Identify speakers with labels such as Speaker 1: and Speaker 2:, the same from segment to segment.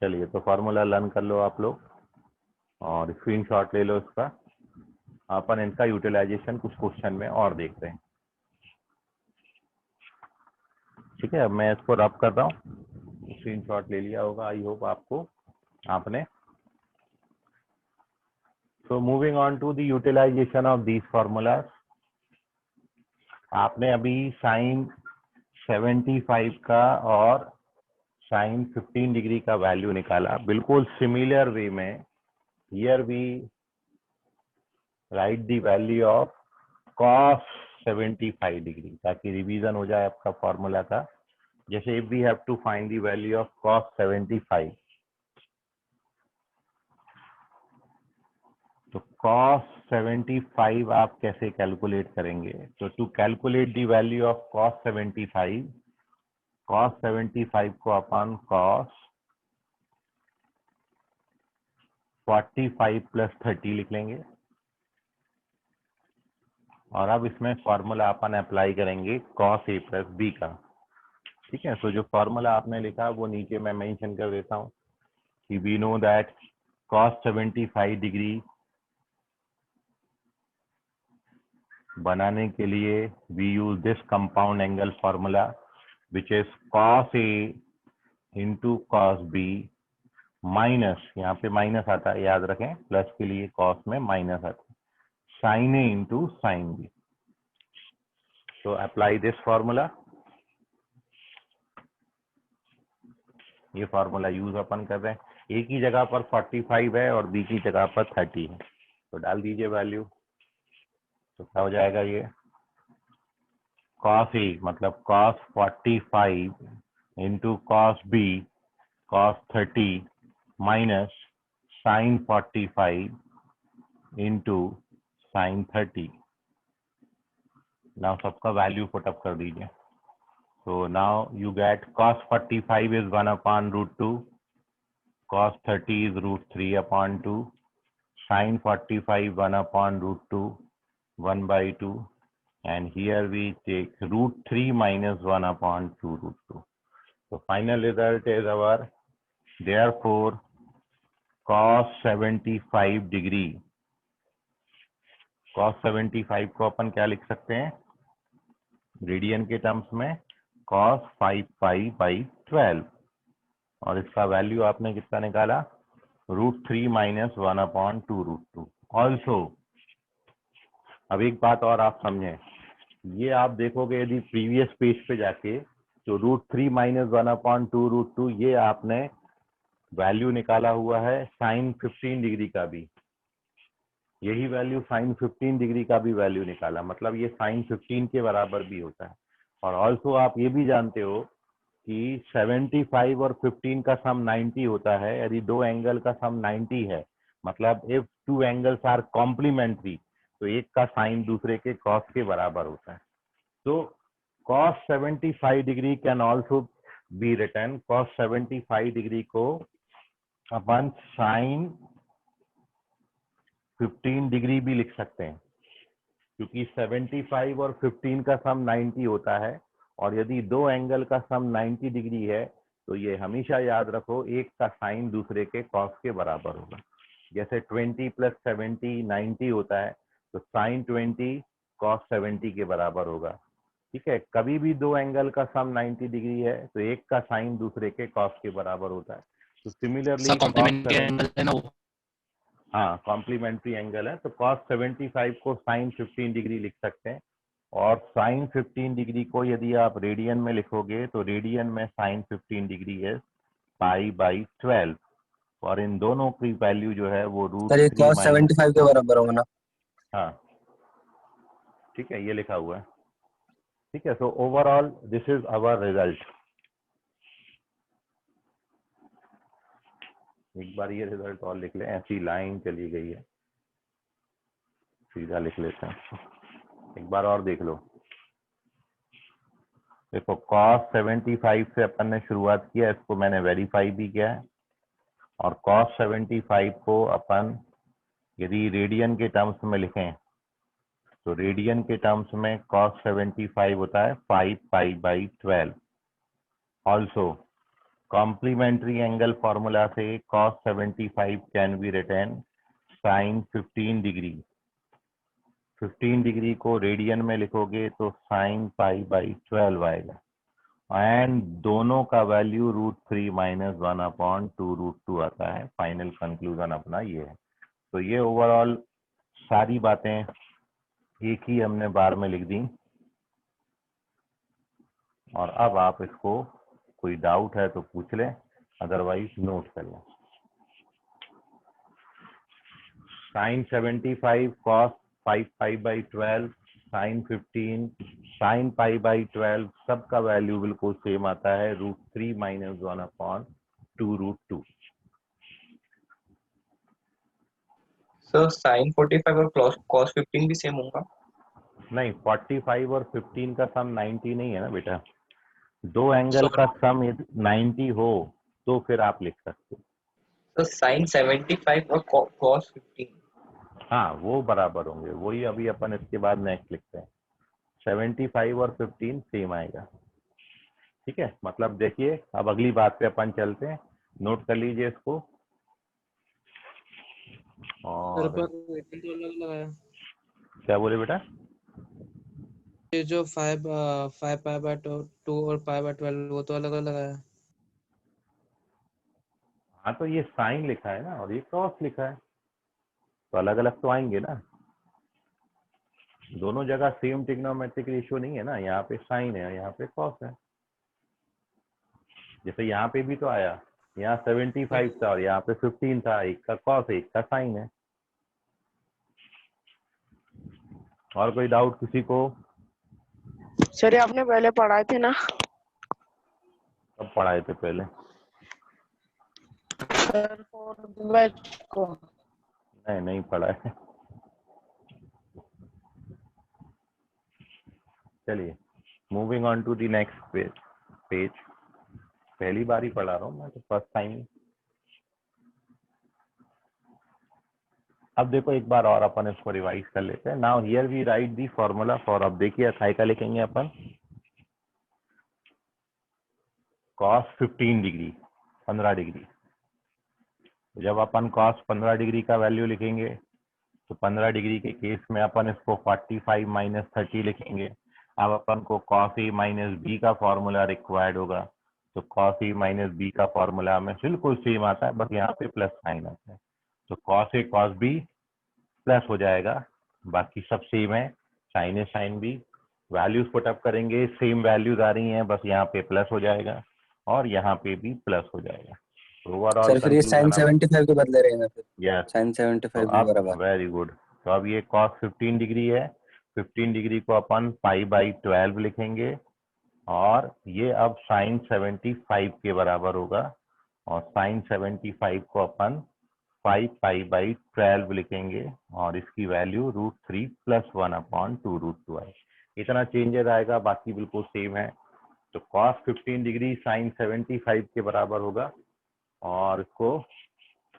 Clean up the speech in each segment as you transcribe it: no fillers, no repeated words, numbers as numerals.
Speaker 1: चलिए तो formula learn कर लो आप लोग और स्क्रीनशॉट ले लो इसका। अपन इनका यूटिलाइजेशन कुछ क्वेश्चन में और देखते हैं। ठीक है, अब मैं इसको रब कर रहा हूँ। स्क्रीनशॉट ले लिया होगा, आई होप आपने। So moving on to the utilisation of these formulas. आपने अभी साइन 75 का और साइन 15 डिग्री का वैल्यू निकाला। बिल्कुल सिमिलर वे में here we write the value of cos 75 degree, ताकि रिवीजन हो जाए आपका फॉर्मूला का। जैसे if we have to find the value of cos 75, तो cos 75 आप कैसे कैलकुलेट करेंगे? तो to calculate the value of cos 75 को अपन cos 45 प्लस 30 लिख लेंगे और अब इसमें फॉर्मूला अपन अप्लाई करेंगे cos a प्लस बी का। ठीक है, तो जो फॉर्मूला आपने लिखा वो नीचे मैं मेंशन कर देता हूँ कि we know that cos 75 degree बनाने के लिए we use this compound angle formula which is cos a into cos b minus, यहाँ पे माइनस आता है याद रखें, प्लस के लिए cos में माइनस आता है, sin a into sin b। तो अप्लाई दिस फॉर्मूला। ये फॉर्मूला यूज अपन कर रहे हैं। ए की जगह पर 45 है और बी की जगह पर 30 है, तो डाल दीजिए वैल्यू। तो क्या हो जाएगा ये cos a मतलब cos 45 into cos b cos 30 minus sin 45 into sin 30। Now सबका वैल्यू पुटअप कर दीजिए। So now you get cos 45 is 1 upon root 2, cos 30 is root 3 upon 2, sin 45 1 upon root 2, 1 by 2, and here we take root 3 minus 1 upon 2 root 2. So final result is our, therefore cos 75 degree, cos 75 को अपन क्या लिख सकते हैं radian के terms में cos 5 pi by 12, और इसका value आपने कितना निकाला √3 माइनस 1 अपॉन 2 √2। ऑल्सो अब एक बात और आप समझें, ये आप देखोगे यदि प्रीवियस पेज पे जाके तो √3 माइनस 1 अपॉन 2 √2 ये आपने वैल्यू निकाला हुआ है साइन 15 डिग्री का भी, यही वैल्यू साइन 15 डिग्री का भी वैल्यू निकाला, मतलब ये साइन 15 के बराबर भी होता है। और ऑल्सो आप ये भी जानते हो कि 75 और 15 का सम 90 होता है। यदि दो एंगल का सम 90 है, मतलब if two angles are complementary, तो एक का साइन दूसरे के कॉस के बराबर होता है। तो cos 75 degree can also be written, cos 75 degree को अपन साइन 15 डिग्री भी लिख सकते हैं, क्योंकि 75 और 15 का सम 90 होता है, और यदि दो एंगल का सम 90 डिग्री है तो ये हमेशा याद रखो एक का साइन दूसरे के कॉस के बराबर होगा। जैसे 20 प्लस 70 90 होता है, तो साइन 20 कॉस 70 के बराबर होगा। ठीक है, कभी भी दो एंगल का सम 90 डिग्री है तो एक का साइन दूसरे के कॉस के बराबर होता है। तो सिमिलरली
Speaker 2: कॉम्प्लीमेंट्री एंगल है ना वो।
Speaker 1: हाँ, कॉम्प्लीमेंट्री एंगल है, तो cos 75 को sin 15 डिग्री लिख सकते हैं, और sin 15 डिग्री को यदि आप रेडियन में लिखोगे तो रेडियन में sin 15 डिग्री है पाई बाई 12, और इन दोनों की वैल्यू जो है वो
Speaker 2: सर ये
Speaker 1: √3
Speaker 2: cos
Speaker 1: माइनस,
Speaker 2: 75 के बराबर होगा ना?
Speaker 1: हाँ ठीक है, ये लिखा हुआ है। ठीक है, so overall this is our result. एक बार ये रिजल्ट और लिख लें, ऐसी लाइन चली गई है, सीधा लिख लेते हैं, एक बार और देख लो। देखो cos 75 से अपन ने शुरुआत किया, इसको मैंने वेरीफाई भी किया है, और cos 75 को अपन यदि रेडियन के टर्म्स में लिखें तो रेडियन के टर्म्स में cos 75 होता है 5 pi by 12। Also complementary angle formula से cos 75 can be written sin 15 degree. 15 degree को रेडियन में लिखोगे तो sin पाई बाई 12 आएगा, एंड दोनों का वैल्यू √3 माइनस 1/2 √2 आता है। फाइनल कंक्लूजन अपना ये है। तो ये ओवरऑल सारी बातें एक ही हमने बार में लिख दी, और अब आप इसको कोई डाउट है तो पूछ लें, अदरवाइज नोट कर लें। sin 75 cos 5 pi by 12 sin 15 sin pi by 12 सबका वैल्यू बिल्कुल सेम आता है, √3 माइनस 1/2 √2।
Speaker 2: सर साइन 45 और कॉस 15 भी सेम होगा?
Speaker 1: नहीं, 45 और 15 का सम 90 नहीं है ना बेटा। दो एंगल का सम यदि 90 हो तो फिर आप लिख सकते हो।
Speaker 2: सर साइन 75 और कॉस 15।
Speaker 1: हाँ, वो बराबर होंगे, वही अभी अपन इसके बाद नेक्स्ट लिखते हैं। 75 और 15 सेम आएगा, ठीक है। मतलब देखिए, अब अगली बात पे अपन चलते हैं, नोट कर लीजिए इसको। और
Speaker 3: तो अलग लगाया
Speaker 1: क्या बोले बेटा?
Speaker 3: ये जो 5 पाई बाय 2 और पाई बाय 12 वो तो अलग अलग लगाया।
Speaker 1: हाँ, तो ये साइन लिखा है ना और ये क्रॉस लिखा है, तो अलग अलग तो आएंगे ना। दोनों जगह सेम ट्रिग्नोमेट्रिक रेशियो नहीं है ना, यहाँ पे साइन है, यहाँ पे कॉस है। जैसे यहाँ पे भी तो आया, यहाँ 75 था और यहाँ पे 15 था, एक का कॉस है एक का साइन है। और कोई डाउट किसी को?
Speaker 4: सर ये आपने पहले पढ़ाए थे ना?
Speaker 1: कब पढ़ाए थे पहले?
Speaker 4: सर फोर्थ बैच को।
Speaker 1: नहीं पढ़ा है। चलिए, moving on to the next page. पहली बार ही पढ़ा रहा हूँ मैं तो, फर्स्ट टाइम। अब देखो एक बार और अपन इसको रिवाइज कर लेते हैं। Now here we write the formula for, अब देखिए अथाई का लिखेंगे अपन cos 15 डिग्री 15 डिग्री। जब अपन cos 15 डिग्री का वैल्यू लिखेंगे तो 15 डिग्री के केस में अपन इसको 45 माइनस 30 लिखेंगे। अब अपन को cos a माइनस बी का फॉर्मूला रिक्वायर्ड होगा, तो cos a माइनस बी का फॉर्मूला में बिल्कुल सेम आता है, बस यहाँ पे प्लस साइन आता है। तो cos a cos b plus हो जाएगा, बाकी सब सेम है, साइन ए साइन बी। वैल्यूज पुटअप करेंगे, सेम वैल्यूज आ रही हैं, बस यहाँ पे प्लस हो जाएगा और यहाँ पे भी प्लस हो जाएगा। ओवरऑल
Speaker 5: सर फिर ये साइन
Speaker 1: कंक्लूजन
Speaker 5: 75 के बदले रहेगा फिर
Speaker 1: यस।
Speaker 5: साइन
Speaker 1: तो
Speaker 5: 75 भी
Speaker 1: अब
Speaker 5: बराबर।
Speaker 1: वेरी गुड, तो अब ये cos 15 डिग्री है, 15 डिग्री को अपन पाई बाई 12 लिखेंगे, और ये अब साइन 75 के बराबर होगा, और साइन 75 को अपन 5 पाई बाई 12 लिखेंगे, और इसकी वैल्यू √3 प्लस 1/2 √2 है। इतना चेंजेस आएगा, बाकी बिल्कुल सेम है। तो cos 15 डिग्री साइन 75 के बराबर होगा, और इसको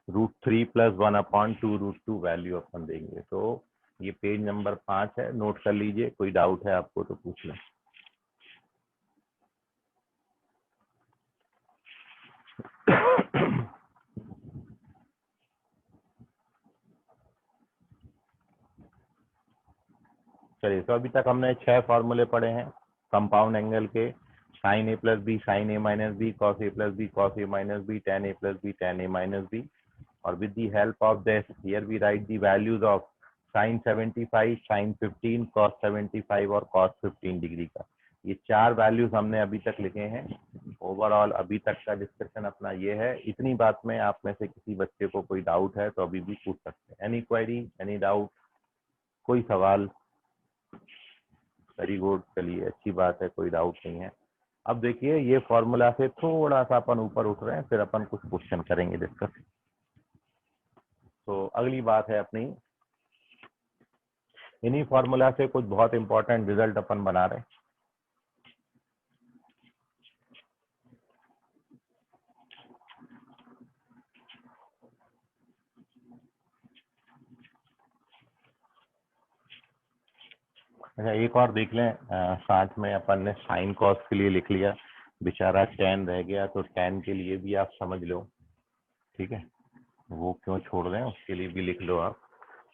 Speaker 1: √3 प्लस 1/2 √2 वैल्यू अपन देंगे। तो ये पेज नंबर 5 है, नोट कर लीजिए, कोई डाउट है आपको तो पूछ लें। चलिए, तो अभी तक हमने 6 फॉर्मूले पढ़े हैं कंपाउंड एंगल के। Sine A plus B sine A minus B, cos A plus B cos A minus B, tan a plus B tan a minus B. और with the help of this here we write the values of sine 75 sine 15 cos 75 और cos 15 degree का। ये 4 values हमने अभी तक लिखे हैं। Overall अभी तक का डिस्कशन अपना ये है। इतनी बात में आप में से किसी बच्चे को कोई डाउट है तो अभी भी पूछ सकते हैं। एनी क्वेरी, एनी डाउट, कोई सवाल? वेरी गुड, चलिए अच्छी बात है, कोई डाउट नहीं है। अब देखिए, ये फॉर्मूला से थोड़ा सा अपन ऊपर उठ रहे हैं, फिर अपन कुछ क्वेश्चन करेंगे डिस्कस। तो अगली बात है अपनी, इन्हीं फॉर्मूला से कुछ बहुत इंपॉर्टेंट रिजल्ट अपन बना रहे हैं। अच्छा, एक और देख लें, साथ में अपन ने साइन कॉस के लिए लिख लिया। बेचारा tan रह गया, तो tan के लिए भी आप समझ लो, ठीक है, वो क्यों छोड़ रहे हैं उसके लिए भी लिख लो आप।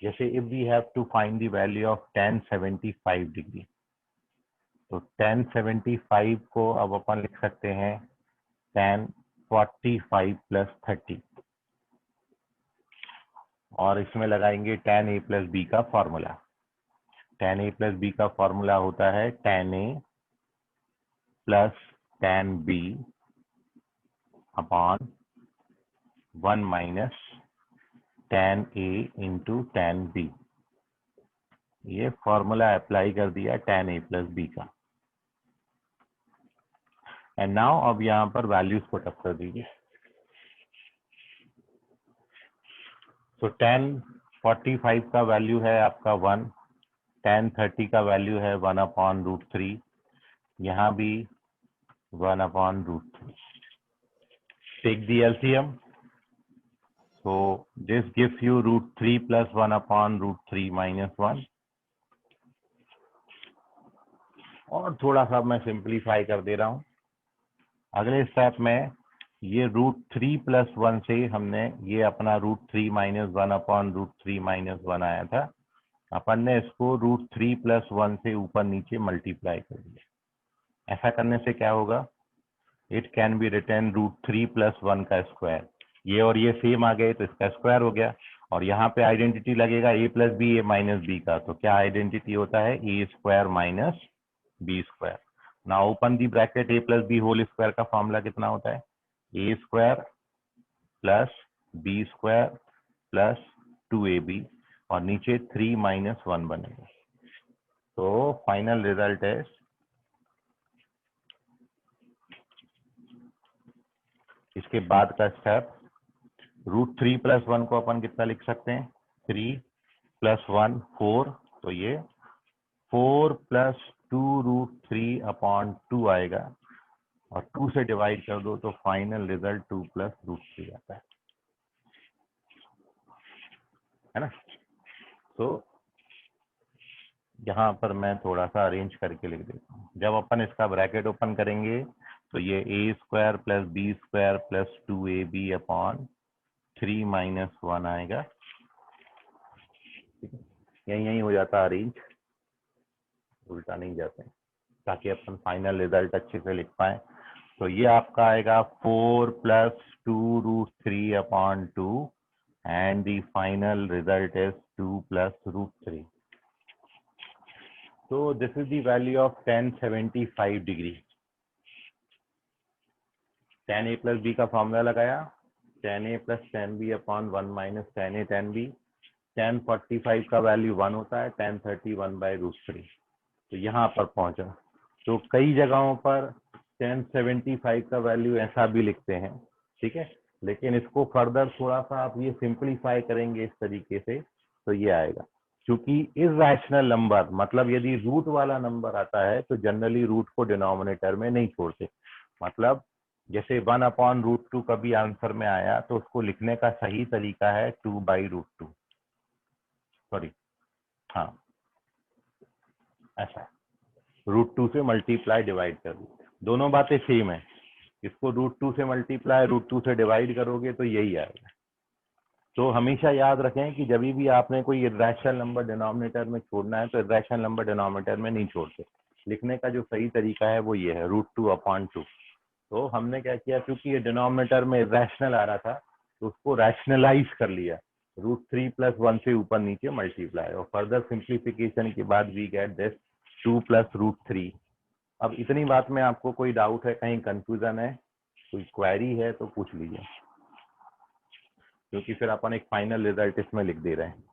Speaker 1: जैसे if we have to find the value of tan 75 degree, तो tan 75 को अब अपन लिख सकते हैं tan 45 प्लस 30, और इसमें लगाएंगे tan a प्लस बी का formula. tan a plus B का फॉर्मूला होता है tan a plus tan b upon 1 minus tan a into tan b। ये फॉर्मूला अप्लाई कर दिया tan a प्लस बी का। एंड नाउ अब यहाँ पर वैल्यूज पुट अप कर दीजिए। तो tan 45 का वैल्यू है आपका 1, tan 30 का वैल्यू है 1/√3, यहाँ भी 1/√3। Take the LCM, so this gives you √3 plus 1/√3 minus 1। और थोड़ा सा मैं सिंप्लीफाई कर दे रहा हूँ। अगले स्टेप में ये √3 प्लस 1 से हमने ये अपना √3 माइनस 1/√3 माइनस 1 आया था, अपन ने इसको √3 प्लस 1 से ऊपर नीचे मल्टीप्लाई कर दिया। ऐसा करने से क्या होगा, it can be written √3 plus 1 का स्क्वायर। ये और ये सेम आ गए तो इसका स्क्वायर हो गया, और यहाँ पे आइडेंटिटी लगेगा a plus B A minus B का, तो क्या आइडेंटिटी होता है a square minus B square. ना open the bracket a plus B whole square का फॉर्मूला कितना होता है, a square plus B square plus 2ab, और नीचे 3 माइनस 1 बनेगा। तो फाइनल रिजल्ट है इसके बाद का स्टेप, √3 प्लस 1 को अपन कितना लिख सकते हैं, 3 प्लस 1 4, तो ये 4 प्लस 2√3/2 आएगा, और 2 से डिवाइड कर दो तो फाइनल रिजल्ट 2 प्लस √3 आता है ना। तो यहाँ पर मैं थोड़ा सा अरेंज करके लिख देता हूँ। जब अपन इसका ब्रैकेट ओपन करेंगे तो ये a square plus B square plus 2ab/3 minus 1 आएगा। यही हो जाता अरेंज, उल्टा नहीं जाते, ताकि अपन फाइनल रिजल्ट अच्छे से लिख पाए। तो ये आपका आएगा 4 plus 2√3/2, and the final result is 2 plus √3। So this is the value of tan 75 degree. tan a plus B का फॉर्मूला लगाया, tan a plus tan b upon 1 minus tan a tan b। tan 45 का value 1 होता है, tan 30 1/√3। तो यहाँ पर पहुंचा। तो कई जगहों पर tan 75 का वैल्यू ऐसा भी लिखते हैं, ठीक है, लेकिन इसको फर्दर थोड़ा सा आप ये सिंप्लीफाई करेंगे इस तरीके से तो ये आएगा। क्योंकि इर्रेशनल नंबर, मतलब यदि रूट वाला नंबर आता है तो जनरली रूट को डिनोमिनेटर में नहीं छोड़ते। मतलब जैसे 1/√2 कभी आंसर में आया तो उसको लिखने का सही तरीका है 2/√2, सॉरी हाँ ऐसा, √2 से मल्टीप्लाई डिवाइड कर दो, दोनों बातें सेम है। इसको √2 से मल्टीप्लाई √2 से डिवाइड करोगे तो यही आएगा। तो हमेशा याद रखें कि जब भी आपने कोई इर्रेशनल नंबर डिनोमिनेटर में छोड़ना है तो इर्रेशनल नंबर डिनोमिनेटर में नहीं छोड़ते। लिखने का जो सही तरीका है वो ये है √2/2। तो हमने क्या किया, क्योंकि ये डिनोमिनेटर में इर्रेशनल आ रहा था तो उसको रैशनलाइज कर लिया, √3 प्लस 1 से ऊपर नीचे मल्टीप्लाई, और फर्दर सिंप्लीफिकेशन के बाद वी गेट दिस 2 प्लस √3। अब इतनी बात में आपको कोई डाउट है, कहीं कंफ्यूजन है, कोई क्वेरी है तो पूछ लीजिए, क्योंकि फिर अपन एक फाइनल रिजल्ट इसमें लिख दे रहे हैं।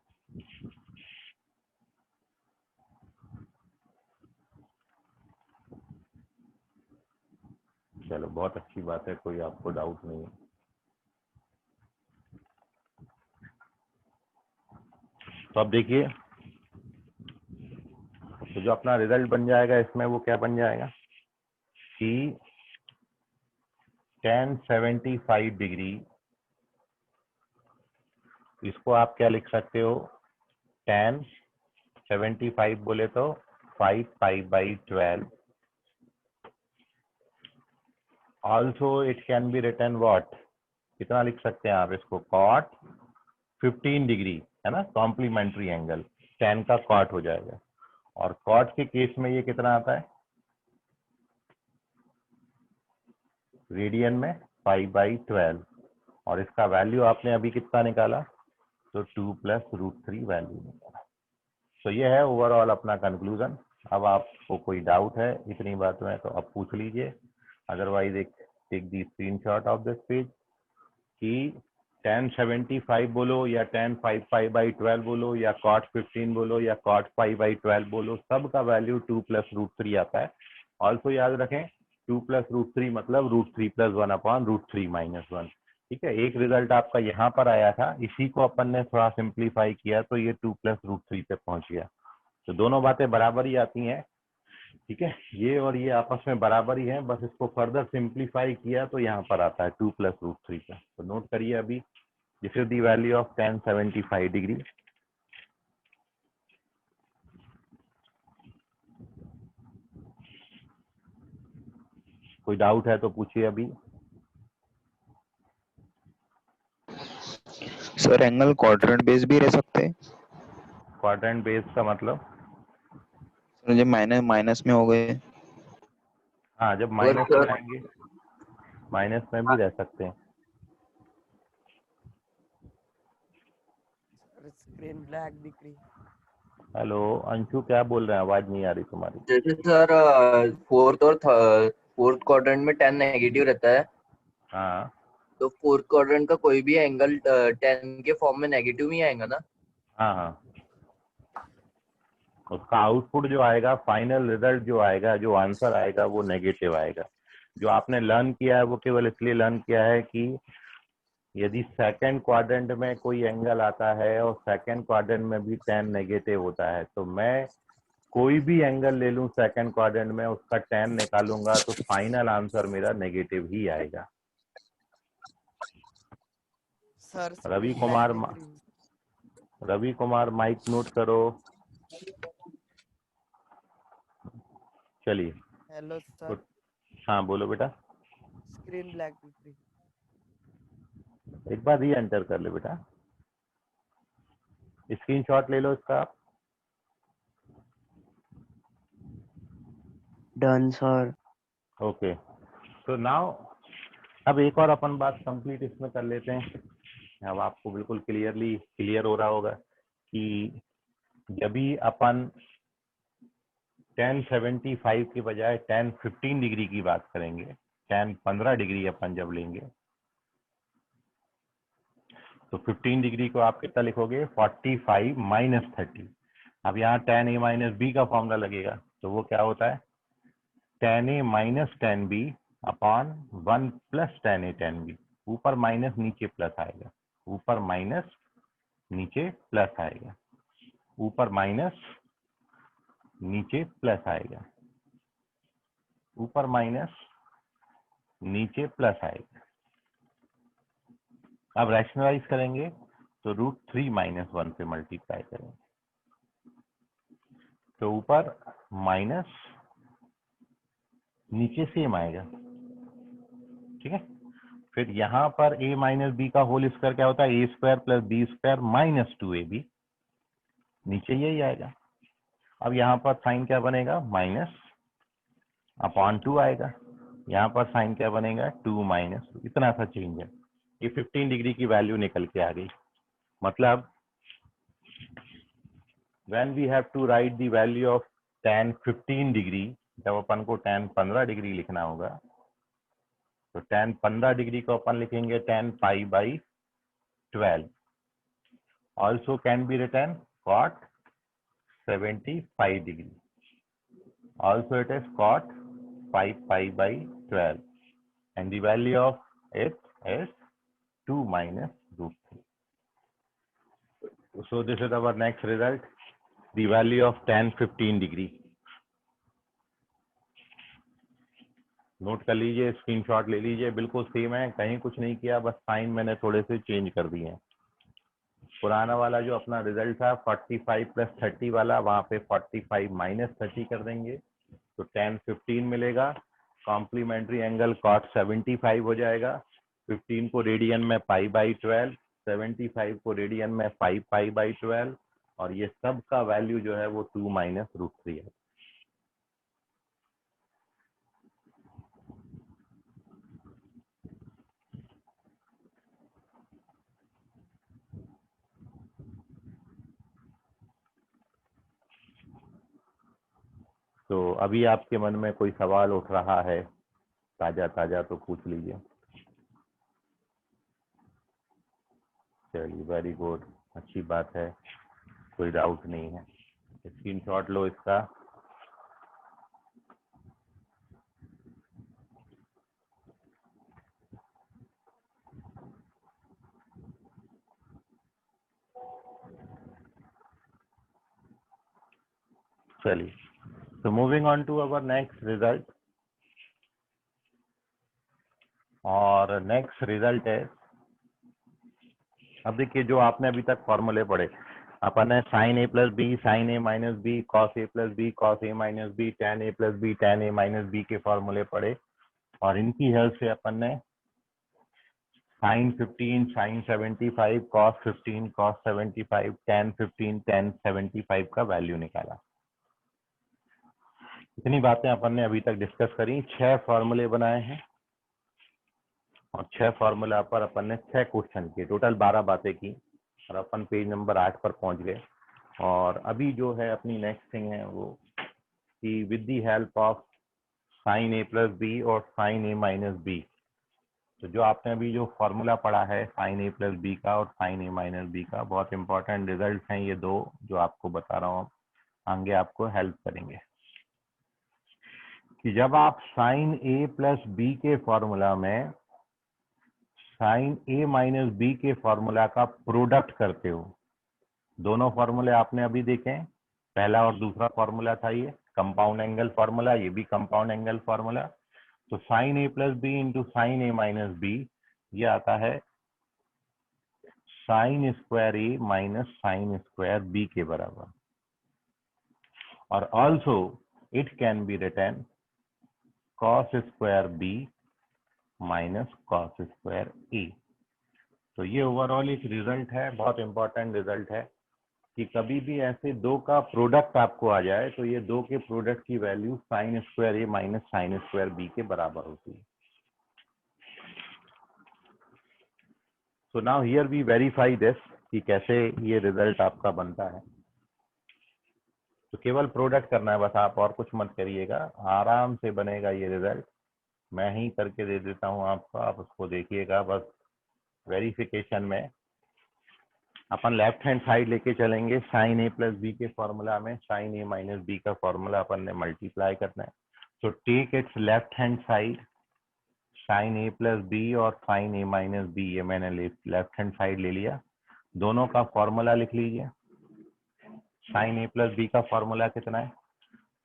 Speaker 1: चलो बहुत अच्छी बात है, कोई आपको डाउट नहीं है। तो अब देखिए, तो जो अपना रिजल्ट बन जाएगा इसमें वो क्या बन जाएगा कि tan 75 डिग्री, इसको आप क्या लिख सकते हो, tan 75 बोले तो 5 pi also it can be written what, कितना लिख सकते हैं आप इसको, कॉट 15 डिग्री, है ना, कॉम्प्लीमेंट्री एंगल 10 का कॉट हो जाएगा। और कॉट के केस में ये कितना आता है रेडियन में 5/12, और इसका वैल्यू आपने अभी कितना निकाला, तो 2 + √3 वैल्यू निकाला। तो ये है ओवरऑल अपना कंक्लूजन। अब आपको कोई डाउट है इतनी बात में तो आप पूछ लीजिए, अदरवाइज एक take the screenshot of this page कि 1075 बोलो या 1055/12 बोलो या cot 15 बोलो या cot 5/12 बोलो, सब का वैल्यू 2 + √3 आता है। ऑल्सो याद रखें 2 + √3 मतलब √3 + 1/√3 - 1। ठीक है, एक रिजल्ट आपका यहाँ पर आया था, इसी को अपन ने थोड़ा सिंप्लीफाई किया तो ये 2 + √3 पे पहुंच गया। तो दोनों बातें बराबर ही आती हैं। ठीक है, ये और ये आपस में बराबर ही है, बस इसको फर्दर सिंप्लीफाई किया तो यहाँ पर आता है 2 + √3 का। तो नोट करिए अभी, this is the value of 1075 degree. कोई डाउट है तो पूछिए अभी।
Speaker 6: सर एंगल क्वाड्रेंट बेस भी रह सकते हैं?
Speaker 1: क्वाड्रेंट बेस का मतलब?
Speaker 6: सर जब माइनस में हो गए।
Speaker 1: हाँ, जब
Speaker 5: और
Speaker 1: माइनस में
Speaker 5: सर
Speaker 1: आएंगे माइनस में भी रह सकते हैं।
Speaker 7: स्क्रीन ब्लैक दिख रही।
Speaker 1: हेलो अंशु, क्या बोल रहे हैं, आवाज नहीं आ रही तुम्हारी।
Speaker 5: जैसे सर फोर्थ क्वाड्रेंट में 10 नेगेटिव रहता है,
Speaker 1: हाँ
Speaker 5: तो फोर्थ क्वाड्रेंट का कोई भी एंगल 10 के फॉर्म में नेगेटिव ही आएगा ना?
Speaker 1: हाँ हाँ, उसका आउटपुट जो आएगा, फाइनल रिजल्ट जो आएगा, जो आंसर आएगा वो नेगेटिव आएगा। जो आपने लर्न किया है वो केवल इसलिए लर्न किया है कि यदि सेकंड क्वाड्रेंट में कोई एंगल आता है और सेकंड क्वाड्रेंट में भी 10 नेगेटिव होता है, तो मैं कोई भी एंगल ले लूं सेकंड क्वाड्रेंट में, उसका 10 निकालूंगा तो फाइनल आंसर मेरा नेगेटिव ही आएगा।
Speaker 7: Sir
Speaker 1: Ravi
Speaker 7: screen black
Speaker 1: Kumar
Speaker 7: दिख रही।
Speaker 1: रवि कुमार माइक नोट करो। चलिए
Speaker 7: हेलो सर,
Speaker 1: गुड। हाँ बोलो बेटा,
Speaker 7: स्क्रीन ब्लैक दिख रही।
Speaker 1: एक बार री एंटर कर ले बेटा, स्क्रीनशॉट ले लो इसका आप।
Speaker 8: Done sir.
Speaker 1: ओके, तो नाउ अब एक और अपन बात कंप्लीट इसमें कर लेते हैं। अब आपको बिल्कुल क्लियर हो रहा होगा कि जब भी अपन 1075 के बजाय 1015 डिग्री की बात करेंगे, 1015 डिग्री अपन जब लेंगे तो 15 डिग्री को आप कितना लिखोगे, 45 - 30। अब यहाँ tan A - B का फॉर्मूला लगेगा, तो वो क्या होता है, tan A - tan B upon 1 + tan A tan B। ऊपर माइनस नीचे प्लस आएगा, ऊपर माइनस नीचे प्लस आएगा, ऊपर माइनस नीचे प्लस आएगा, ऊपर माइनस नीचे प्लस आएगा। अब रैशनलाइज करेंगे तो √3 - 1 से मल्टीप्लाई करेंगे, तो ऊपर माइनस नीचे सेम आएगा। ठीक है, फिर यहाँ पर a - b का होल स्क्वायर क्या होता है, a² + b² - 2ab, नीचे यही आएगा। अब यहाँ पर साइन क्या बनेगा, -/2 आएगा, यहाँ पर साइन क्या बनेगा, 2 - 2। इतना सा चेंज है, ये 15 डिग्री की वैल्यू निकल के आ गई। मतलब when we have to write the value of tan 15 degree, जब अपन को tan 15 डिग्री लिखना होगा तो tan 15 डिग्री को अपन लिखेंगे tan π/12। also can be written cot 75 degree, also it is cot 5 π/12, and the value of it is 2 - √3. So this is our next result, the value of tan 15 degree. Note कर लीजिए, screenshot ले लीजिए, बिल्कुल same है, कहीं कुछ नहीं किया, बस साइन मैंने थोड़े से चेंज कर दिए हैं। पुराना वाला जो अपना रिजल्ट था 45 + 30 वाला, वहां पे 45 - 30 कर देंगे तो tan 15 मिलेगा। कॉम्प्लीमेंट्री एंगल cot 75 हो जाएगा। 15 को रेडियन में π/12, 75 को रेडियन में 5 π/12, और ये सब का वैल्यू जो है वो 2 - √3 है। तो अभी आपके मन में कोई सवाल उठ रहा है ताजा ताजा तो पूछ लीजिए। चलिए, वेरी गुड, अच्छी बात है, कोई डाउट नहीं है। स्क्रीनशॉट लो इसका। चलिए, तो moving on to our next result, और नेक्स्ट रिजल्ट है, अब देखिए जो आपने अभी तक फॉर्मूले पढ़े, अपन ने sin a + b, sin a - b, cos a + b, cos a - b, tan a + b, tan a - b के फॉर्मूले पढ़े, और इनकी हेल्प से अपन ने sin 15, sin 75, cos 15, cos 75, tan 15, tan 75 का वैल्यू निकाला। इतनी बातें अपन ने अभी तक डिस्कस करी, 6 फॉर्मूले बनाए हैं, और 6 फॉर्मूला पर अपन ने 6 क्वेश्चन किए, टोटल 12 बातें की, और अपन पेज नंबर 8 पर पहुंच गए। और अभी जो है अपनी नेक्स्ट थिंग है वो कि with the help of sin a + b और sin a - b, तो जो आपने अभी जो फॉर्मूला पढ़ा है sin a + b का और sin a - b का, बहुत इंपॉर्टेंट रिजल्ट हैं ये दो जो आपको बता रहा हूँ, आगे आपको हेल्प करेंगे। कि जब आप sin a + b के फॉर्मूला में sin a - b के फॉर्मूला का प्रोडक्ट करते हो, दोनों फॉर्मूले आपने अभी देखे, पहला और दूसरा फॉर्मूला था ये कंपाउंड एंगल फॉर्मूला, ये भी कंपाउंड एंगल फॉर्मूला। तो sin a + b into sin a - b, ये आता है sin square a minus sin square b के बराबर, और also it can be written cos square b minus cos square a। तो ये ओवरऑल एक रिजल्ट है, बहुत इंपॉर्टेंट रिजल्ट है, कि कभी भी ऐसे दो का प्रोडक्ट आपको आ जाए तो ये दो के प्रोडक्ट की value sin square a minus sin square b के बराबर होती है। So now here we verify this, कि कैसे ये रिजल्ट आपका बनता है। तो केवल प्रोडक्ट करना है बस, आप और कुछ मत करिएगा, आराम से बनेगा ये रिजल्ट। मैं ही करके दे देता हूँ आपको, आप उसको देखिएगा। बस वेरिफिकेशन में अपन लेफ्ट हैंड साइड लेके चलेंगे, sin a + b के फॉर्मूला में sin a - b का फॉर्मूला अपन ने मल्टीप्लाई करना है। तो take its left hand side, sin a + b और sin a - b, ये मैंने लेफ्ट हैंड साइड ले लिया। दोनों का फॉर्मूला लिख लीजिए। sin a + b का फॉर्मूला कितना है?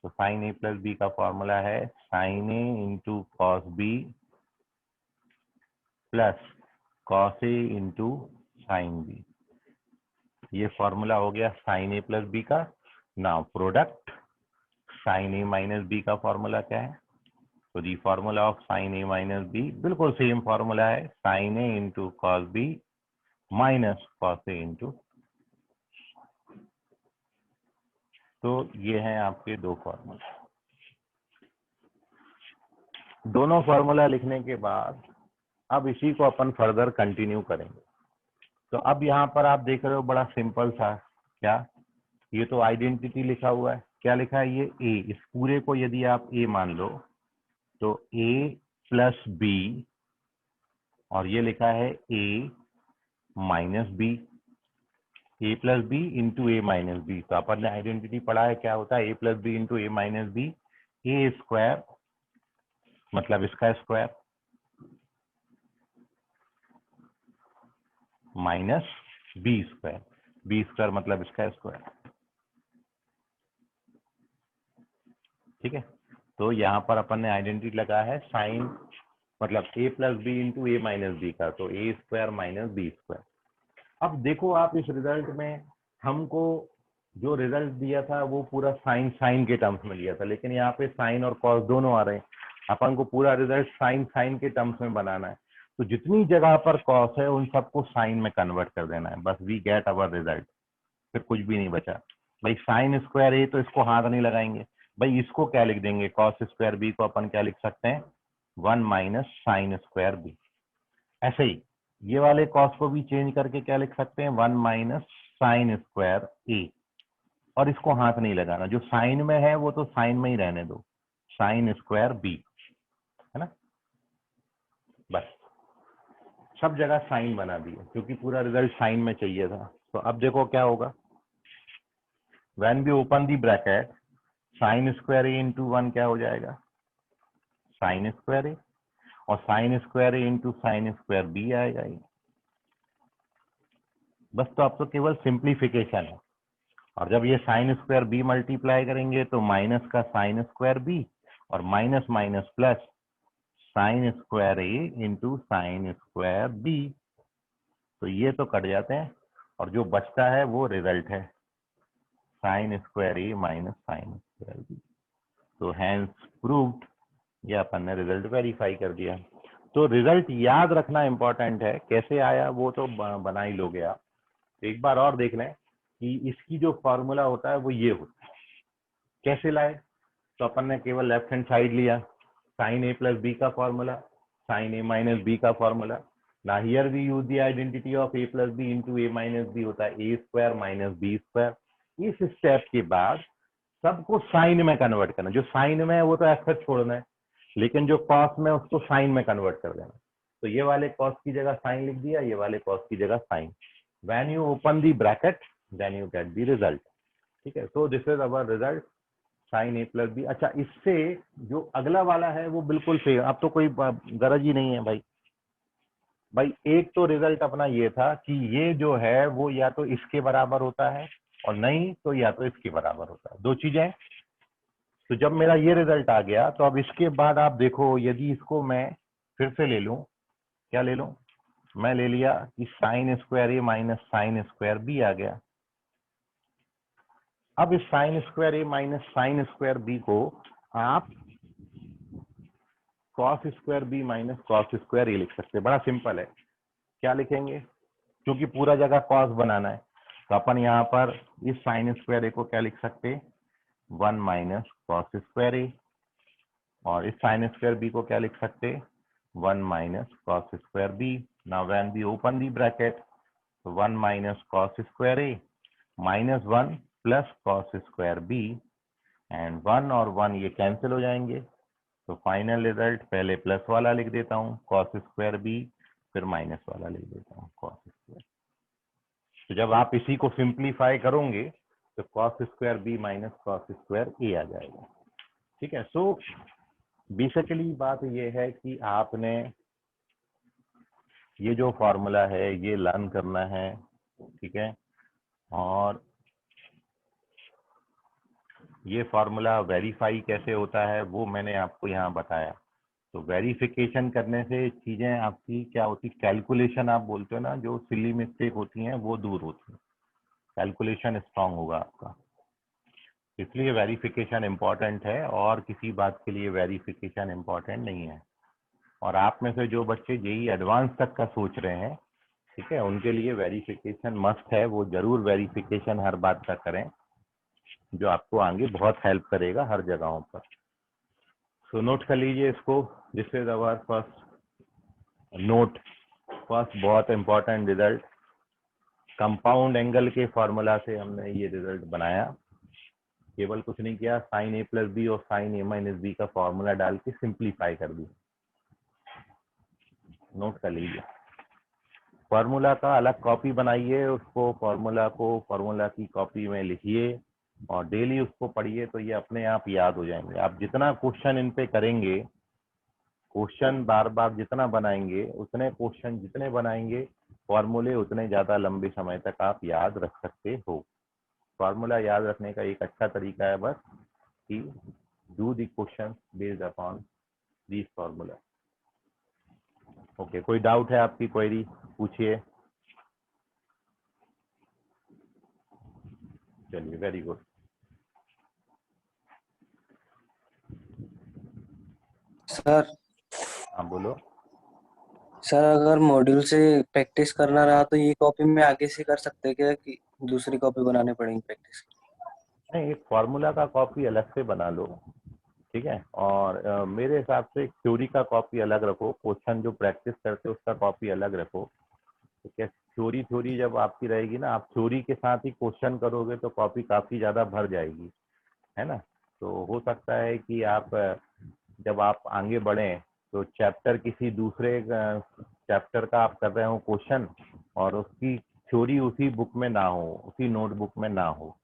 Speaker 1: तो sin a + b का फॉर्मूला है sin a into cos b plus cos a into sin b। ये फॉर्मूला हो गया sin a + b का। Now product sin a - b का फॉर्मूला क्या है? तो the formula of sin a - b बिल्कुल सेम फॉर्मूला है, sin a into cos b minus cos a into. तो ये हैं आपके दो फॉर्मूला। दोनों फॉर्मूला लिखने के बाद अब इसी को अपन फर्दर कंटिन्यू करेंगे। तो अब यहाँ पर आप देख रहे हो बड़ा सिंपल सा, क्या ये तो आइडेंटिटी लिखा हुआ है, क्या लिखा है ये a, इस पूरे को यदि आप a मान लो तो a + b, और ये लिखा है a - b, a + b into a - b। तो अपन ने आइडेंटिटी पढ़ा है, क्या होता है a + b into a - b, a square मतलब इसका स्क्वायर माइनस बी स्क्वायर मतलब इसका स्क्वायर। ठीक है, तो यहाँ पर अपन ने आइडेंटिटी लगा है साइन मतलब a + b into a - b का, तो a square minus b square. अब देखो आप इस रिजल्ट में हमको जो रिजल्ट दिया था वो पूरा साइन के टर्म्स में दिया था, लेकिन यहाँ पे साइन और कॉस दोनों आ रहे हैं। अपन को पूरा रिजल्ट साइन साइन के टर्म्स में बनाना है, तो जितनी जगह पर कॉस है उन सबको साइन में कन्वर्ट कर देना है, बस वी गेट अवर रिजल्ट, फिर कुछ भी नहीं बचा। भाई साइन स्क्वायर ए तो इसको हाथ नहीं लगाएंगे, भाई इसको क्या लिख देंगे, कॉस स्क्वायर बी को अपन क्या लिख सकते हैं, 1 माइनस साइन स्क्वायर बी। ऐसे ही ये वाले कॉस को भी चेंज करके क्या लिख सकते हैं, 1 माइनस साइन स्क्वायर ए, और इसको हाथ नहीं लगाना, जो साइन में है वो तो साइन में ही रहने दो, साइन स्क्वायर बी, है ना। बस सब जगह साइन बना दिए क्योंकि पूरा रिजल्ट साइन में चाहिए था। तो अब देखो क्या होगा, when we open the bracket sine square A into 1 क्या हो जाएगा, साइन स्क्वायर ए, और sine square A into sine square B आएगा ये। बस तो अब तो केवल सिंप्लीफिकेशन है, और जब ये साइन स्क्वायर बी मल्टीप्लाई करेंगे तो माइनस का साइन स्क्वायर बी और minus minus plus sine square A into sine square B, तो ये तो कट जाते हैं और जो बचता है वो रिजल्ट है, sign square A minus sine square B. तो हैंस प्रूव्ड, ये अपन ने रिजल्ट वेरीफाई कर दिया। तो रिजल्ट याद रखना इंपॉर्टेंट है, कैसे आया वो तो बना ही लोगे आप। एक बार और देख लें कि इसकी जो फॉर्मूला होता है वो ये होता है, कैसे लाए, तो अपन ने केवल लेफ्ट हैंड साइड लिया, साइन ए प्लस बी का formula, sine A minus B का फॉर्मूला। ना here we use the identity of A plus B into A minus B, होता है A square minus B square. इस step के बाद सबको साइन में कन्वर्ट करना, जो साइन में है वो तो ऐसा छोड़ना है, लेकिन जो कॉस में उसको साइन में कन्वर्ट कर देना। तो ये वाले कॉस की जगह साइन लिख दिया, ये वाले कॉस की जगह sine. When you open the bracket then you get the result. ठीक है, so this is our result sine A plus B. अच्छा, इससे जो अगला वाला है वो बिल्कुल सही, अब तो कोई गरज ही नहीं है भाई। भाई एक तो रिजल्ट अपना ये था कि ये जो है वो या तो इसके बराबर होता है और नहीं तो या तो इसके बराबर होता है, दो चीजें। तो जब मेरा ये रिजल्ट आ गया तो अब इसके बाद आप देखो, यदि इसको मैं फिर से ले लूं, क्या ले लूं, मैं ले लिया कि sine square A minus sine square B आ गया। अब इस sine square A minus sine square B को आप cos square B minus cos square A लिख सकते हैं। बड़ा सिंपल है, क्या लिखेंगे, क्योंकि पूरा जगह कॉस बनाना है तो अपन यहाँ पर इस साइन स्क्वायर ए को क्या लिख सकते, 1 माइनस कॉस स्क्वायर ए, और इस साइन स्क्वायर बी को क्या लिख सकते, 1 minus cos square B. Now when we open the bracket, 1 minus cos square A minus 1 plus cos square B, and 1 और 1 ये कैंसिल हो जाएंगे, तो फाइनल रिजल्ट पहले प्लस वाला लिख देता हूँ कॉस स्क्वायर बी, फिर माइनस वाला लिख देता हूँ कॉस स्क्वायर। तो जब आप इसी को सिंप्लीफाई करोगे तो cos square B minus cos square A आ जाएगा। ठीक है, सो बेसिकली बात ये है कि आपने ये जो फॉर्मूला है ये लर्न करना है। ठीक है, और ये फॉर्मूला वेरीफाई कैसे होता है वो मैंने आपको यहाँ बताया। तो वेरिफिकेशन करने से चीजें आपकी क्या होती, कैलकुलेशन आप बोलते हो ना, जो सिली मिस्टेक होती हैं वो दूर होती है, कैलकुलेशन स्ट्रांग होगा आपका। इसलिए वेरिफिकेशन इम्पॉर्टेंट है, और किसी बात के लिए वेरिफिकेशन इम्पॉर्टेंट नहीं है। और आप में से जो बच्चे जेई एडवांस तक का सोच रहे हैं, ठीक है, उनके लिए वेरिफिकेशन मस्ट है, वो जरूर वेरिफिकेशन हर बात का करें, जो आपको आगे बहुत हेल्प करेगा हर जगहों पर। सो नोट कर लीजिए इसको, this is our first note, first बहुत इंपॉर्टेंट रिजल्ट। कंपाउंड एंगल के फॉर्मूला से हमने ये रिजल्ट बनाया, केवल कुछ नहीं किया, साइन ए प्लस बी और साइन ए माइनस बी का फॉर्मूला डाल के सिंप्लीफाई कर दी। नोट कर लीजिए, फॉर्मूला का अलग कॉपी बनाइए, उसको फॉर्मूला की कॉपी में लिखिए और डेली उसको पढ़िए, तो ये अपने आप याद हो जाएंगे। आप जितना क्वेश्चन इन पे करेंगे, क्वेश्चन बार बार जितना बनाएंगे, उतने क्वेश्चन जितने बनाएंगे, फॉर्मूले उतने ज्यादा लंबे समय तक आप याद रख सकते हो। फॉर्मूला याद रखने का एक अच्छा तरीका है बस कि do the question based upon this formula. Okay, कोई डाउट है आपकी, क्वेरी पूछिए। चलिए, वेरी गुड।
Speaker 8: सर
Speaker 1: हाँ बोलो।
Speaker 8: सर अगर मॉड्यूल से प्रैक्टिस करना रहा तो ये कॉपी में आगे से कर सकते हैं क्या कि दूसरी कॉपी बनानी पड़ेगी प्रैक्टिस की?
Speaker 1: नहीं, एक फॉर्मूला का कॉपी अलग से बना लो, ठीक है। और मेरे हिसाब से थ्योरी का कॉपी अलग रखो, क्वेश्चन जो प्रैक्टिस करते हो उसका कॉपी अलग रखो, ठीक है। थ्योरी थ्योरी जब आपकी रहेगी ना, आप थ्योरी के साथ ही क्वेश्चन करोगे तो कॉपी काफ़ी ज़्यादा भर जाएगी, है ना। तो हो सकता है कि आप जब आप आगे बढ़ें तो चैप्टर किसी दूसरे चैप्टर का आप कर रहे हो क्वेश्चन, और उसकी थ्योरी उसी बुक में ना हो, उसी नोटबुक में ना हो।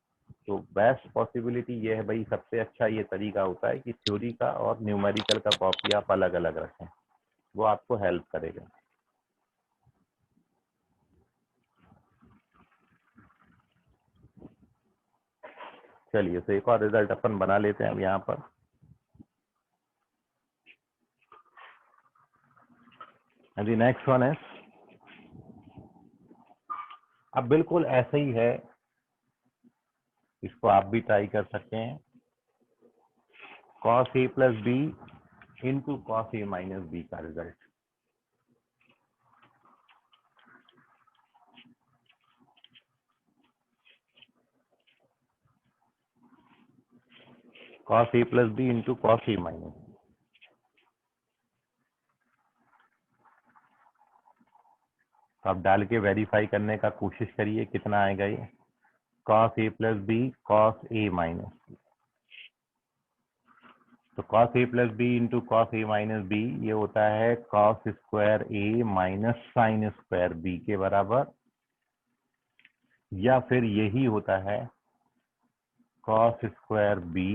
Speaker 1: तो बेस्ट पॉसिबिलिटी ये है भाई, सबसे अच्छा ये तरीका होता है कि थ्योरी का और न्यूमेरिकल का कॉपी आप अलग अलग रखें, वो आपको हेल्प करेगा। चलिए, तो एक और रिजल्ट अपन बना लेते हैं अब यहाँ पर। दी नेक्स्ट वन है, अब बिल्कुल ऐसा ही है, इसको आप भी ट्राई कर सकते हैं। cos a plus B into cos A minus B का result. cos a plus B into cos A minus, तो आप डाल के वेरीफाई करने का कोशिश करिए कितना आएगा ये। cos a plus B cos A minus, तो cos a plus B into cos A minus B ये होता है cos square A minus sine square B के बराबर, या फिर यही होता है cos square B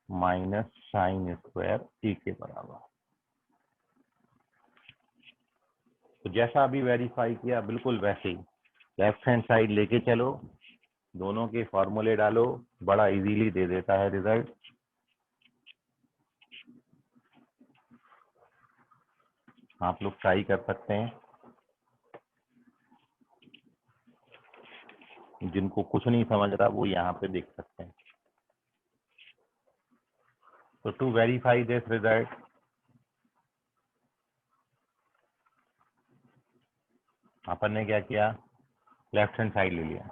Speaker 1: minus sine square A के बराबर। तो जैसा अभी वेरीफाई किया बिल्कुल वैसे ही लेफ्ट हैंड साइड लेके चलो, दोनों के फॉर्मूले डालो, बड़ा इजीली दे देता है रिजल्ट। आप लोग ट्राई कर सकते हैं, जिनको कुछ नहीं समझ रहा वो यहाँ पे देख सकते हैं। तो टू वेरीफाई दिस रिजल्ट, अपन ने क्या किया, लेफ्ट हैंड साइड ले लिया,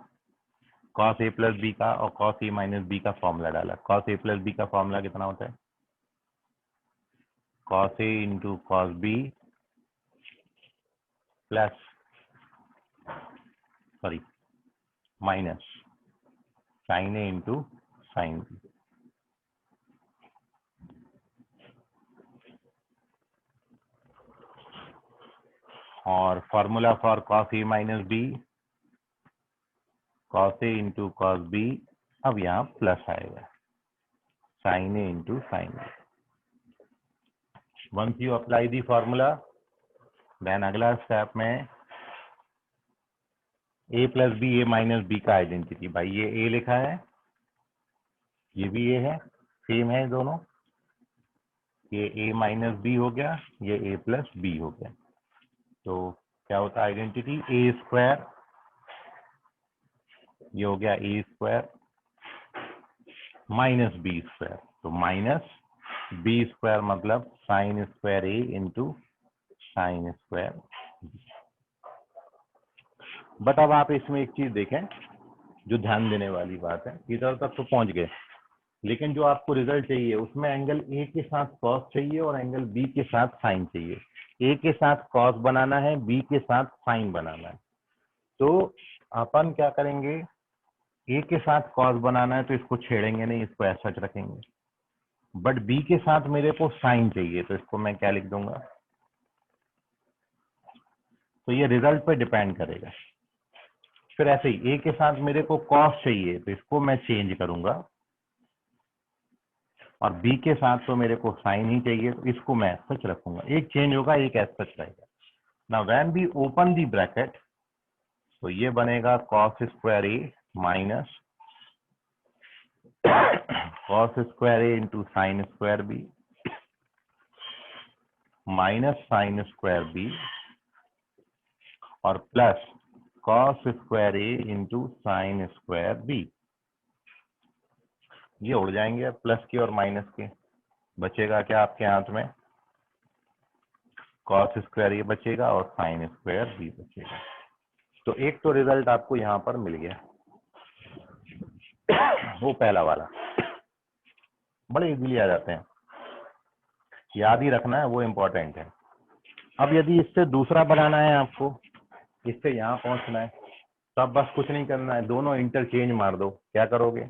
Speaker 1: cos a प्लस बी का और cos a माइनस बी का फॉर्मूला डाला। cos a प्लस बी का फॉर्मूला कितना होता है, cos a into cos B plus sorry minus sine A into sine B. और formula for cos a minus B cos a into cos B, अब यहाँ plus आएगा sine A into sine B. Once you apply the formula, then अगला step में a plus B A minus B का identity, भाई ये a लिखा है, ये भी a है, सेम है दोनों, ये a माइनस बी हो गया, ये a प्लस बी हो गया। तो क्या होता है आइडेंटिटी, ए स्क्वायर, ये हो गया ए स्क्वायर माइनस बी स्क्वायर, तो माइनस बी स्क्वायर मतलब sign square A into sine square. But अब आप इसमें एक चीज देखें जो ध्यान देने वाली बात है, इधर तक तो पहुंच गए, लेकिन जो आपको रिजल्ट चाहिए उसमें एंगल ए के साथ कॉस चाहिए और एंगल बी के साथ साइन चाहिए। ए के साथ कॉस बनाना है, बी के साथ साइन बनाना है। तो अपन क्या करेंगे, ए के साथ कॉस बनाना है तो इसको छेड़ेंगे नहीं, इसको ऐसा सच रखेंगे। बट बी के साथ मेरे को साइन चाहिए, तो इसको मैं क्या लिख दूंगा, तो ये रिजल्ट पे डिपेंड करेगा। फिर ऐसे ही ए के साथ मेरे को कॉस चाहिए तो इसको मैं चेंज करूंगा, और बी के साथ तो मेरे को साइन ही चाहिए तो इसको मैं सच रखूंगा। एक चेंज होगा, एक एज सच रहेगा। Now when we open the bracket, तो ये बनेगा cos square A minus cos square A into sine square B minus sine square B और plus cos square A into sine square B. ये उड़ जाएंगे अब plus के और माइनस के, बचेगा क्या आपके हाथ में, कॉस स्क्वायर ये बचेगा और साइन स्क्वायर बी बचेगा। तो एक तो रिजल्ट आपको यहाँ पर मिल गया, वो पहला वाला, बड़े इजीली आ जाते हैं, याद ही रखना है, वो इम्पोर्टेंट है। अब यदि इससे दूसरा बनाना है आपको, इससे यहाँ पहुंचना है, तो अब बस कुछ नहीं करना है, दोनों इंटरचेंज मार दो। क्या करोगे,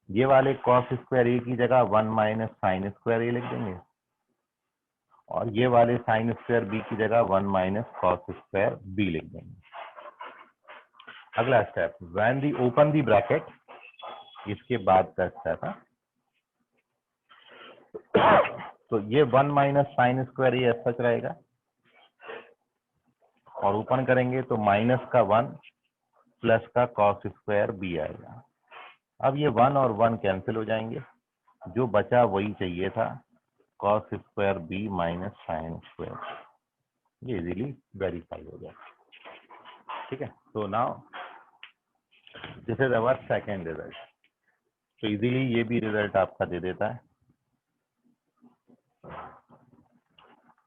Speaker 1: ये वाले कॉस स्क्वायर ए की जगह 1 माइनस साइन स्क्वायर ए लिख देंगे, और ये वाले साइन स्क्वायर बी की जगह 1 माइनस कॉस स्क्वायर बी लिख देंगे। अगला step, when the open the bracket, इसके बाद का स्टेप है। तो ये 1 माइनस साइन स्क्वायर ये सच रहेगा, और ओपन करेंगे तो माइनस का 1 प्लस का कॉस स्क्वायर बी आएगा। अब ये 1 और 1 कैंसिल हो जाएंगे, जो बचा वही चाहिए था, cos square B minus sine square, ये इजीली वेरीफाई हो गया। ठीक है, तो now this is our second result. तो इजीली ये भी रिजल्ट आपका दे देता है,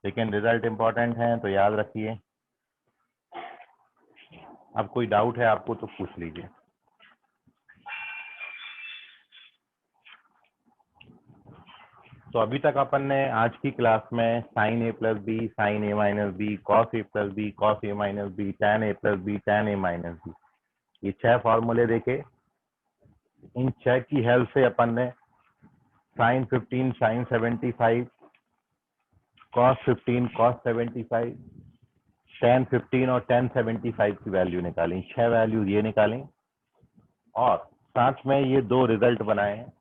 Speaker 1: लेकिन रिजल्ट इंपॉर्टेंट है तो याद रखिए। अब कोई डाउट है आपको तो पूछ लीजिए। तो अभी तक अपन ने आज की क्लास में sign A plus B, sine A minus B, cos A plus B, cos A minus B, tan A plus B, tan A minus B, ये 6 फॉर्मूले देखे। इन 6 की हेल्प से अपन ने sine 15, sine 75, cos 15, cos 75, tan 15 और tan 75 की value निकाली। 6 वैल्यू ये निकाली, और साथ में ये 2 रिजल्ट बनाए हैं,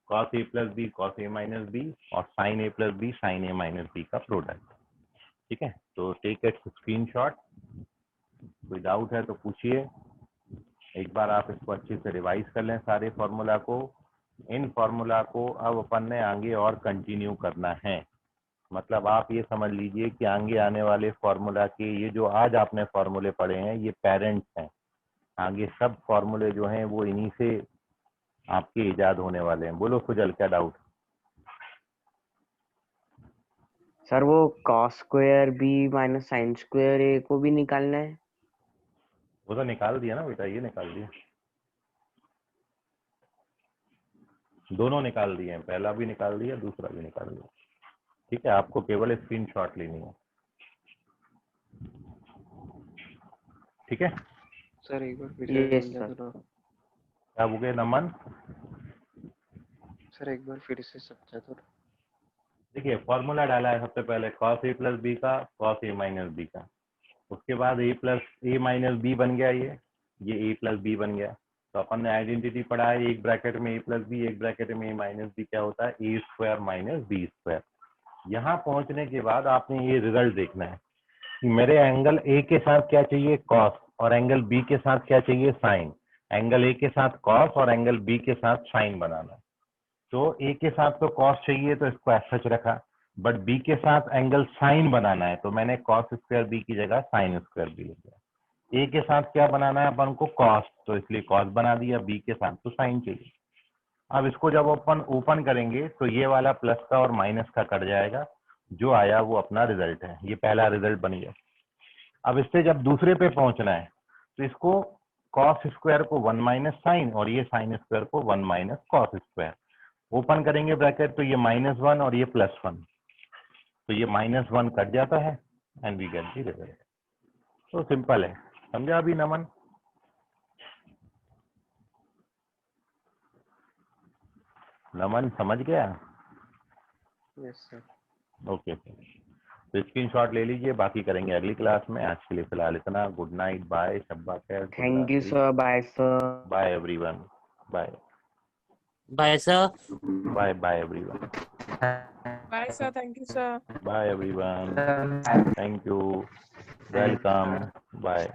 Speaker 1: cos A plus B, cos A minus B, और sign A plus B, sine A minus B का प्रोडक्ट। ठीक है, तो टेक इट स्क्रीनशॉट। कोई डाउट है तो पूछिए। एक बार आप इसको अच्छे से रिवाइज कर लें सारे फॉर्मूला को। इन फॉर्मूला को अब अपन ने आगे और कंटिन्यू करना है। मतलब आप ये समझ लीजिए कि आगे आने वाले फॉर्मूला के, ये जो आज आपने फॉर्मूले पढ़े हैं, ये पेरेंट्स हैं। आगे सब फॉर्मूले जो हैं वो इन्हीं से आपके इजाद होने वाले हैं। बोलो सुजल, क्या डाउट?
Speaker 9: सर वो cos square B minus sine square A को भी निकालना है?
Speaker 1: वो तो निकाल दिया ना बेटा, ये निकाल दिया, दोनों निकाल दिए हैं, पहला भी निकाल दिया, दूसरा भी निकाल दिया। ठीक है, आपको केवल स्क्रीनशॉट लेनी है। ठीक है
Speaker 8: सर, एक बार फिर
Speaker 9: Yes,
Speaker 8: से
Speaker 9: sir.
Speaker 8: समझा दो।
Speaker 1: क्या हो गया नमन?
Speaker 8: सर एक बार फिर से समझा दो।
Speaker 1: देखिए, फॉर्मूला डाला है सबसे पहले कॉस ए प्लस बी का, कॉस ए माइनस बी का। उसके बाद ए प्लस ए माइनस बी बन गया, ये ए प्लस बी बन गया। तो अपन ने आइडेंटिटी पढ़ा है, एक ब्रैकेट में ए प्लस बी, एक ब्रैकेट में ए माइनस बी, क्या होता है A square minus B square. यहाँ पहुंचने के बाद आपने ये रिजल्ट देखना है कि मेरे एंगल ए के साथ क्या चाहिए, कॉस, और एंगल बी के साथ क्या चाहिए, साइन। एंगल ए के साथ कॉस और एंगल बी के साथ साइन बनाना। तो ए के साथ तो कॉस चाहिए तो इसको सच रखा, बट बी के साथ एंगल साइन बनाना है तो मैंने कॉस स्क्वायर बी की जगह साइन स्क्वायर बी लिख दिया। ए के साथ क्या बनाना है अपन को, कॉस, तो इसलिए कॉस बना दिया। बी के साथ तो साइन चाहिए। अब इसको जब अपन ओपन करेंगे तो ये वाला प्लस का और माइनस का कट जाएगा, जो आया वो अपना रिजल्ट है। ये पहला रिजल्ट बन गया। अब इससे जब दूसरे पे पहुंचना है तो इसको कॉस स्क्वायर को 1 माइनस साइन और ये साइन स्क्वायर को 1 माइनस कॉस स्क्वायर, ओपन करेंगे ब्रैकेट तो ये -1 और ये +1, तो ये -1 कट जाता है and we get the result. तो सिंपल है, समझा अभी नमन? नमन समझ गया?
Speaker 8: Yes sir.
Speaker 1: ओके, तो स्क्रीनशॉट ले लीजिए, बाकी करेंगे अगली क्लास में। आज के लिए फिलहाल इतना। गुड नाइट, बाय, शब्बा खैर,
Speaker 9: thank you sir, bye sir.
Speaker 1: Bye everyone, bye
Speaker 10: bye sir.
Speaker 1: Bye bye everyone,
Speaker 4: Bye, sir. Thank you, sir.
Speaker 1: Bye everyone, thank you, welcome, bye.